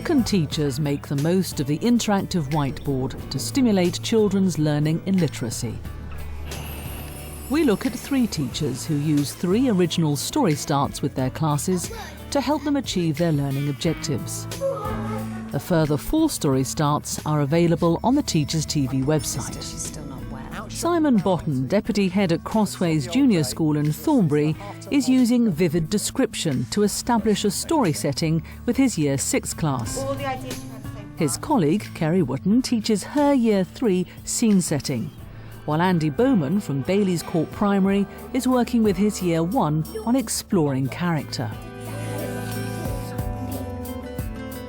can teachers make the most of the interactive whiteboard to stimulate children's learning in literacy? We look at 3 teachers who use 3 original story starts with their classes to help them achieve their learning objectives. A further 4 story starts are available on the Teachers TV website. Simon Botton, Deputy Head at Crossways Junior School in Thornbury, is using vivid description to establish a story setting with his Year 6 class. His colleague, Kerry Wotton, teaches her Year 3 scene setting, while Andy Bowman from Bailey's Court Primary is working with his Year 1 on exploring character.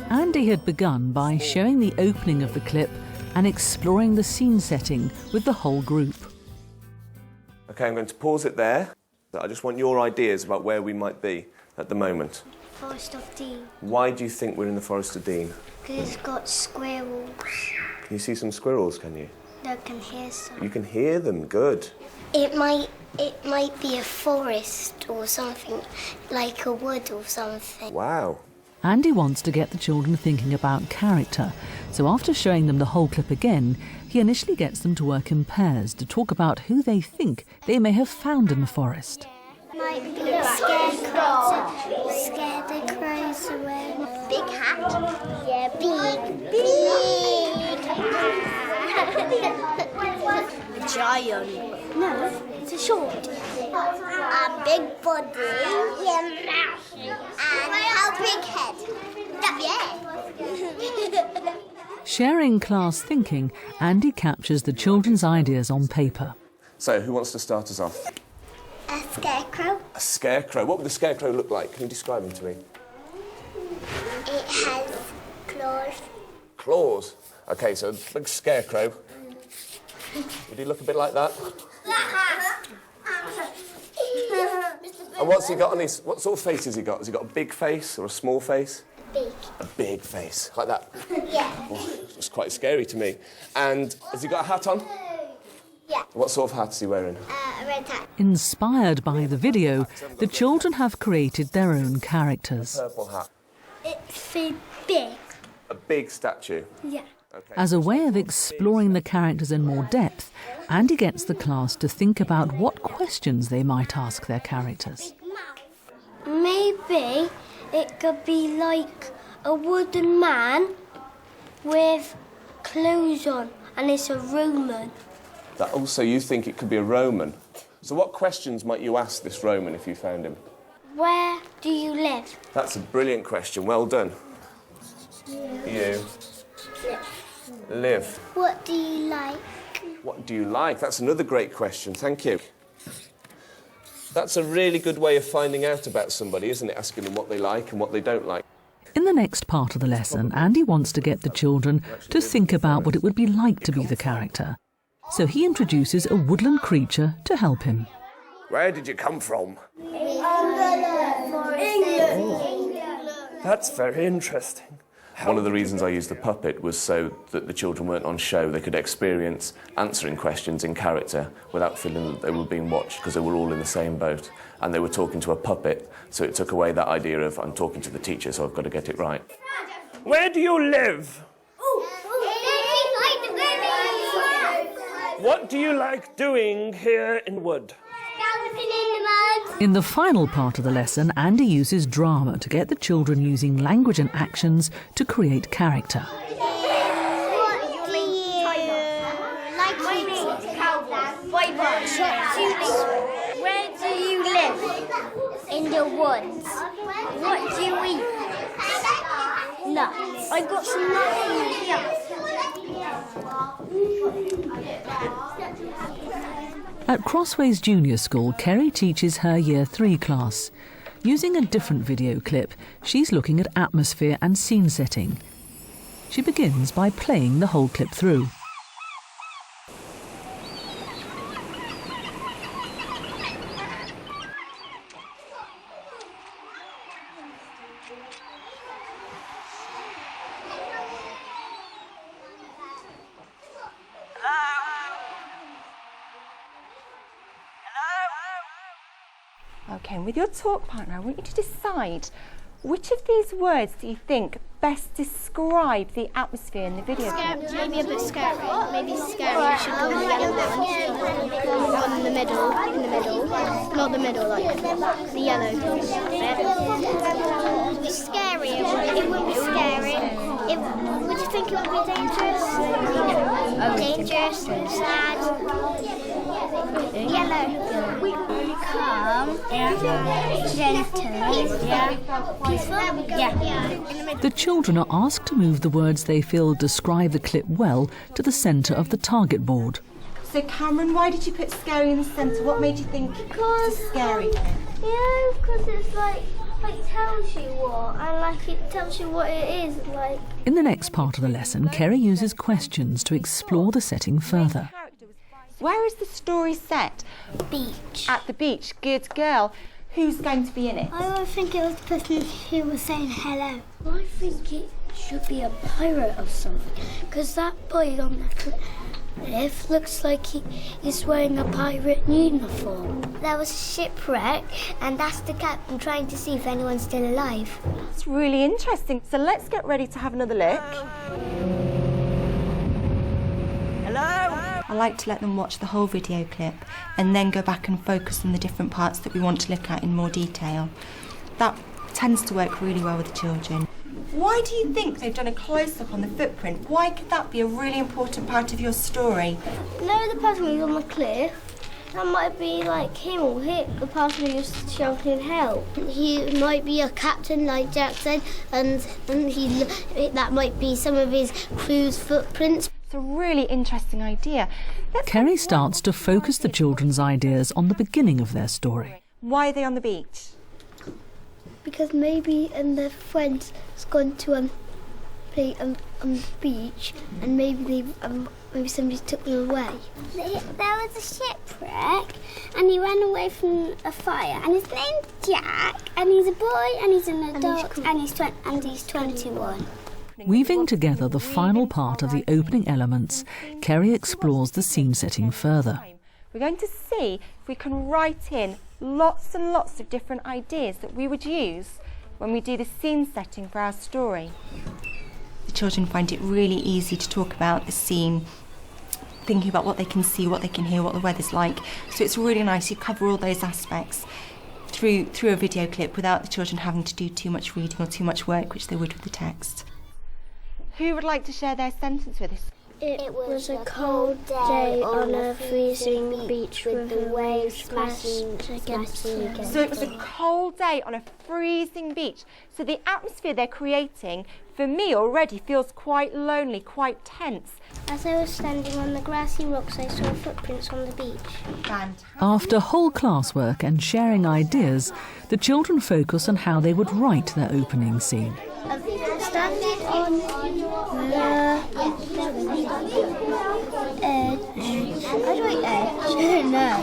Andy had begun by showing the opening of the clip and exploring the scene setting with the whole group. OK, I'm going to pause it there. I just want your ideas about where we might be at the moment. Forest of Dean. Why do you think we're in the Forest of Dean? Because it's got squirrels. Can you see some squirrels, can you? No, I can hear some. You can hear them, good. It might be a forest or something, like a wood or something. Wow. Andy wants to get the children thinking about character, so after showing them the whole clip again, he initially gets them to work in pairs to talk about who they think they may have found in the forest. Might be a scarecrow. Scarecrow's wearing a big hat. Yeah, big. A giant. No, it's a short. A big body. Yeah, and a big head. Yeah. Sharing class thinking, Andy captures the children's ideas on paper. So, who wants to start us off? A scarecrow. A scarecrow. What would the scarecrow look like? Can you describe him to me? It has claws. Claws? OK, so a big scarecrow. Would he look a bit like that? And what's he got on his... What sort of face has he got? Has he got a big face or a small face? Big. A big face, like that? Yeah. Oh, it's quite scary to me. And has he got a hat on? Yeah. What sort of hat is he wearing? A red hat. Inspired by the video, the children have created their own characters. Purple hat. It's big. A big statue? Yeah. Okay. As a way of exploring the characters in more depth, Andy gets the class to think about what questions they might ask their characters. Maybe it could be like a wooden man with clothes on, and it's a Roman. That also, you think it could be a Roman. So what questions might you ask this Roman if you found him? Where do you live? That's a brilliant question. Well done. You live. What do you like? What do you like? That's another great question. Thank you. That's a really good way of finding out about somebody, isn't it? Asking them what they like and what they don't like. In the next part of the lesson, Andy wants to get the children to think about what it would be like to be the character. So he introduces a woodland creature to help him. Where did you come from? That's very interesting. One of the reasons I used the puppet was so that the children weren't on show. They could experience answering questions in character without feeling that they were being watched, because they were all in the same boat and they were talking to a puppet. So it took away that idea of I'm talking to the teacher, so I've got to get it right. Where do you live? What do you like doing here in wood? In the final part of the lesson, Andy uses drama to get the children using language and actions to create character. What do you like eating? Where do you live? In the woods. What do you eat? Nuts. I got some nuts here. At Crossways Junior School, Kerry teaches her Year 3 class. Using a different video clip, she's looking at atmosphere and scene setting. She begins by playing the whole clip through. OK, and with your talk partner, I want you to decide Which of these words do you think best describe the atmosphere in the video? Maybe a bit scary. Maybe scary should go on the yellow one. One in the middle. Not the middle, like the yellow bit. Scary. It would be scary. Would you think it would be dangerous? Dangerous, sad. Yellow. Calm. Gentle. Peaceful. The children are asked to move the words they feel describe the clip well to the centre of the target board. So Cameron, why did you put scary in the centre? What made you think it's scary? Yeah, because it's like tells you what, and it tells you what it is like. In the next part of the lesson, Kerry uses questions to explore the setting further. Where is the story set? Beach. At the beach. Good girl. Who's going to be in it? I think it was the person who was saying hello. I think it should be a pirate or something, because that boy on the cliff looks like he's wearing a pirate uniform. There was a shipwreck, and that's the captain trying to see if anyone's still alive. That's really interesting. So let's get ready to have another look. Hello? I like to let them watch the whole video clip and then go back and focus on the different parts that we want to look at in more detail. That tends to work really well with the children. Why do you think they've done a close-up on the footprint? Why could that be a really important part of your story? No, the person who's on the cliff, that might be like him or the person who's shouting help. He might be a captain like Jack said, and that might be some of his crew's footprints. It's a really interesting idea. Kerry starts to focus the children's ideas on the beginning of their story. Why are they on the beach? Because maybe their friends has gone to play on the beach, and maybe somebody took them away. There was a shipwreck, and he ran away from a fire, and his name's Jack, and he's a boy, and he's an adult, and he's 21. Weaving together the final part of the opening elements, Kerry explores the scene setting further. We're going to see if we can write in lots and lots of different ideas that we would use when we do the scene setting for our story. The children find it really easy to talk about the scene, thinking about what they can see, what they can hear, what the weather's like. So it's really nice you cover all those aspects through a video clip without the children having to do too much reading or too much work, which they would with the text. Who would like to share their sentence with us? It was a cold day on a freezing beach with the waves smashing against it. So it was a cold day on a freezing beach. So the atmosphere they're creating, for me already, feels quite lonely, quite tense. As I was standing on the grassy rocks, I saw footprints on the beach. Fantastic. After whole classwork and sharing ideas, the children focus on how they would write their opening scene. Standing on the edge. How do I edge? I don't know.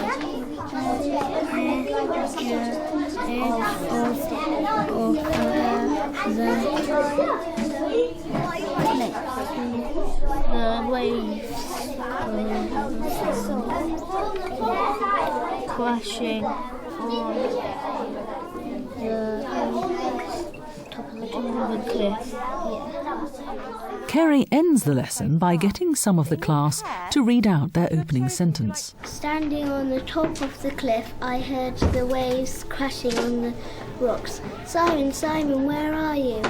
The waves crashing on the top of the cliff. Kerry ends the lesson by getting some of the class to read out their opening sentence. Standing on the top of the cliff, I heard the waves crashing on the rocks. Simon, Simon, where are you?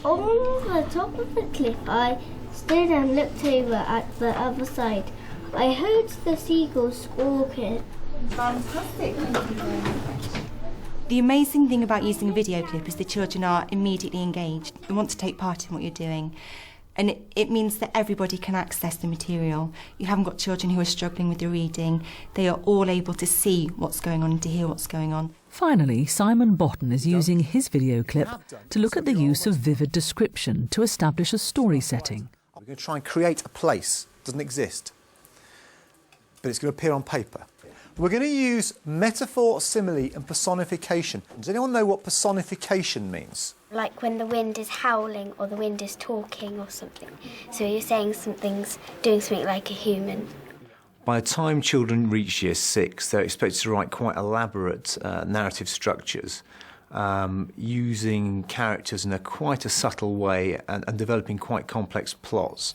On the top of the cliff, I stood and looked over at the other side. I heard the seagulls squawking. Fantastic. Thank you very much. The amazing thing about using a video clip is the children are immediately engaged. They want to take part in what you're doing. And it means that everybody can access the material. You haven't got children who are struggling with the reading. They are all able to see what's going on and to hear what's going on. Finally, Simon Botton is using his video clip to look at the use of vivid description to establish a story setting. We're going to try and create a place that doesn't exist, but it's going to appear on paper. We're going to use metaphor, simile and personification. Does anyone know what personification means? Like when the wind is howling or the wind is talking or something. So you're saying doing something like a human. By the time children reach year 6, they're expected to write quite elaborate narrative structures. using characters in quite a subtle way and developing quite complex plots.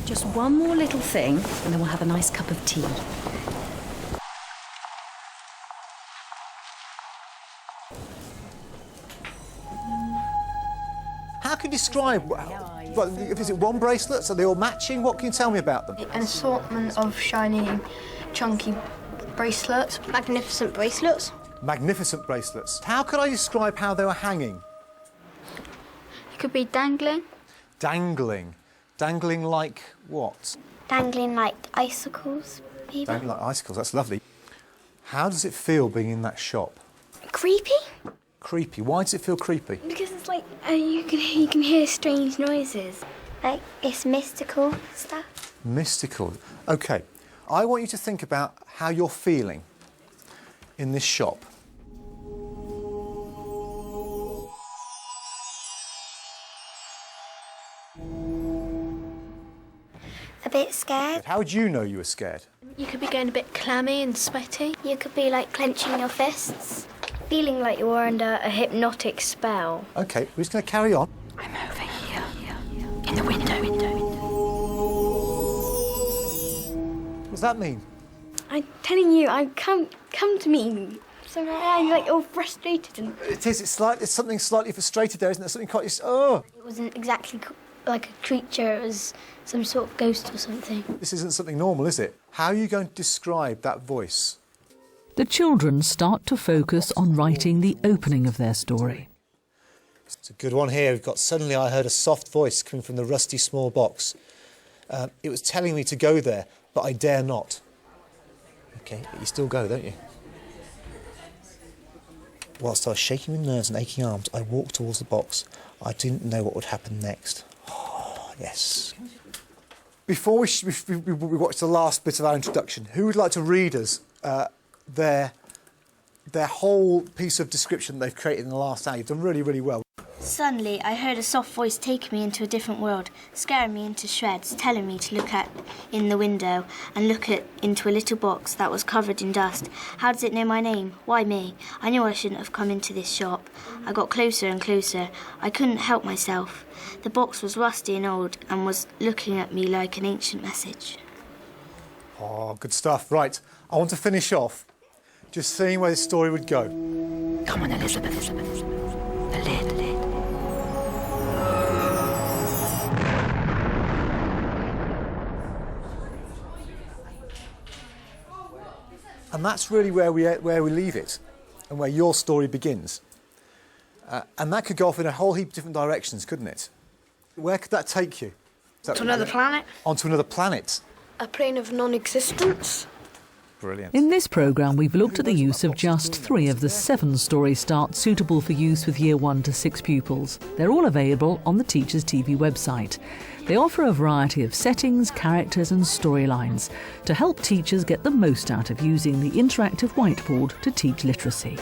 Just one more little thing, and then we'll have a nice cup of tea. How can you describe, is it one bracelet? Are they all matching? What can you tell me about them? An assortment of shiny, chunky bracelets. Magnificent bracelets. Magnificent bracelets. How could I describe how they were hanging? It could be dangling. Dangling. Dangling like what? Dangling like icicles, maybe. Dangling like icicles, that's lovely. How does it feel being in that shop? Creepy? Creepy. Why does it feel creepy? Because it's like you can hear strange noises. Like it's mystical stuff. Mystical. OK. I want you to think about how you're feeling in this shop. A bit scared. How would you know you were scared? You could be getting a bit clammy and sweaty. You could be like clenching your fists. Feeling like you're under a hypnotic spell. OK, we're just going to carry on. I'm over here, in the window. What does that mean? I'm telling you, come to me. So I'm like all frustrated and. It is. It's something slightly frustrated there, isn't there? Something quite. Oh. It wasn't exactly like a creature. It was some sort of ghost or something. This isn't something normal, is it? How are you going to describe that voice? The children start to focus on writing the opening of their story. It's a good one here. We've got, suddenly I heard a soft voice coming from the rusty small box. It was telling me to go there, but I dare not. OK, but you still go, don't you? Whilst I was shaking with nerves and aching arms, I walked towards the box. I didn't know what would happen next. Oh, yes. Before we watch the last bit of our introduction, who would like to read us their whole piece of description they've created in the last hour? You've done really, really well. Suddenly, I heard a soft voice taking me into a different world, scaring me into shreds, telling me to look in the window and look into a little box that was covered in dust. How does it know my name? Why me? I knew I shouldn't have come into this shop. I got closer and closer. I couldn't help myself. The box was rusty and old and was looking at me like an ancient message. Oh, good stuff. Right, I want to finish off just seeing where this story would go. Come on, Elizabeth. The lid. And that's really where we leave it, and where your story begins. And that could go off in a whole heap of different directions, couldn't it? Where could that take you? To another planet. Onto another planet. A plane of non-existence. Brilliant. In this programme, we've looked at the use of just 3 of the 7 story starts suitable for use with Year 1 to 6 pupils. They're all available on the Teachers TV website. They offer a variety of settings, characters and storylines to help teachers get the most out of using the interactive whiteboard to teach literacy.